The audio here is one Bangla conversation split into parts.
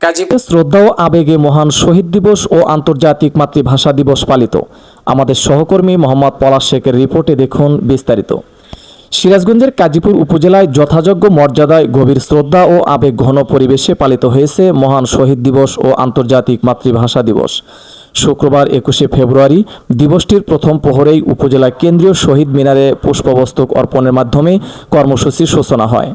গাজীপুর শ্রদ্ধা ও আবেগে মহান শহীদ দিবস ও আন্তর্জাতিক মাতৃভাষা দিবস পালিত। আমাদের সহকর্মী মোহাম্মদ পলাশ শেখের রিপোর্টে দেখুন বিস্তারিত। সিরাজগঞ্জের কাজীপুর উপজেলায় যথাযোগ্য মর্যাদায় গভীর শ্রদ্ধা ও আবেগ ঘন পরিবেশে পালিত হয়েছে মহান শহীদ দিবস ও আন্তর্জাতিক মাতৃভাষা দিবস। শুক্রবার 21শে ফেব্রুয়ারি দিবসটির প্রথম প্রহরেই উপজেলা কেন্দ্রীয় শহীদ মিনারে পুষ্পবস্তক অর্পণের মাধ্যমে কর্মসূচির সূচনা হয়।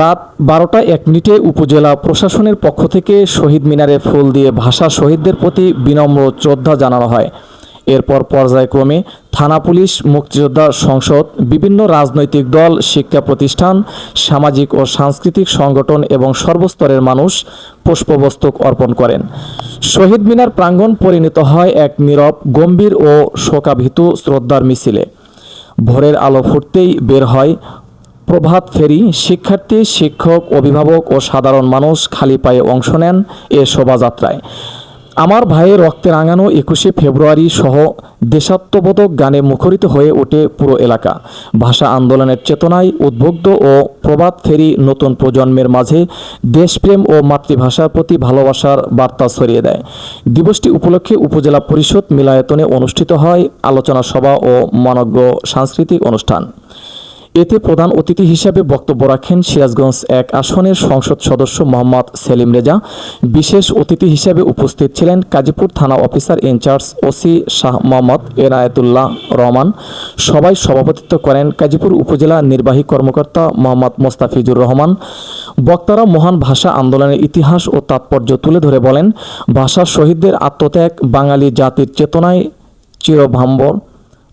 রাত 12টা 1 মিনিটে উপজেলা প্রশাসনের পক্ষ থেকে শহীদ মিনারে ফুল দিয়ে ভাষা শহীদদের প্রতি বিনম্র শ্রদ্ধা জানানো হয়। এরপর পর্যায়ক্রমে থানা পুলিশ, মুক্তিযোদ্ধা সংসদ, বিভিন্ন রাজনৈতিক দল, শিক্ষা প্রতিষ্ঠান, সামাজিক ও সাংস্কৃতিক সংগঠন এবং সর্বস্তরের মানুষ পুষ্পবস্তক অর্পণ করেন। শহীদ মিনার প্রাঙ্গণ পরিণত হয় এক নীরব, গম্ভীর ও শোকাভীত শ্রদ্ধার মিছিলে। ভোরের আলো ফুটতেই বের হয় প্রভাত ফেরি। শিক্ষার্থী, শিক্ষক, অভিভাবক ও সাধারণ মানুষ খালি পায়ে অংশ নেন এ শোভাযাত্রায়। আমার ভাইয়ের রক্তে রাঙানো 21শে ফেব্রুয়ারি সহ দেশাত্মবোধক গানে মুখরিত হয়ে ওঠে পুরো এলাকা। ভাষা আন্দোলনের চেতনায় উদ্বুদ্ধ ও প্রভাত ফেরি নতুন প্রজন্মের মাঝে দেশপ্রেম ও মাতৃভাষার প্রতি ভালোবাসার বার্তা ছড়িয়ে দেয়। দিবসটি উপলক্ষে উপজেলা পরিষদ মিলনায়তনে অনুষ্ঠিত হয় আলোচনা সভা ও মনোজ্ঞ সাংস্কৃতিক অনুষ্ঠান। এতে প্রধান অতিথি হিসেবে বক্তব্য রাখেন সিরাজগঞ্জ 1 আসনের সংসদ সদস্য মোহাম্মদ সেলিম রেজা। বিশেষ অতিথি হিসেবে উপস্থিত ছিলেন গাজীপুর থানা officer in charge OC Shah Mohammad Enayetullah Rahman. সবাই সভাপতিত্ব করেন গাজীপুর উপজেলা নির্বাহী কর্মকর্তা মোহাম্মদ মোস্তাফিজুর রহমান। বক্তারা মহান ভাষা আন্দোলনের ইতিহাস ও তাৎপর্য তুলে ধরে বলেন, ভাষা শহীদদের আত্মত্যাগ বাঙালি জাতির চেতনায় চিরভাম্বর।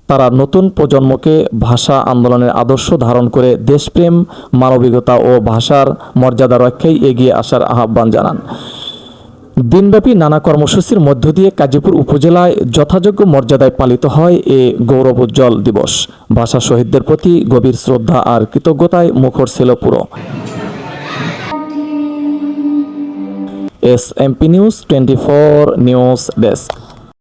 তারা নতুন প্রজন্মকে ভাষা আন্দোলনের আদর্শ ধারণ করে দেশপ্রেম, মানবিকতা ও ভাষার মর্যাদা রক্ষায় এগিয়ে আসার আহ্বান জানান। দিনব্যাপী নানা কর্মসূচির মধ্য দিয়ে গাজীপুর উপজেলায় যথাযোগ্য মর্যাদায় পালিত হয় এ গৌরবোজ্জ্বল দিবস। ভাষা শহীদদের প্রতি গভীর শ্রদ্ধা আর কৃতজ্ঞতায় মুখর ছিল পুরো। SMP news 24 news desk.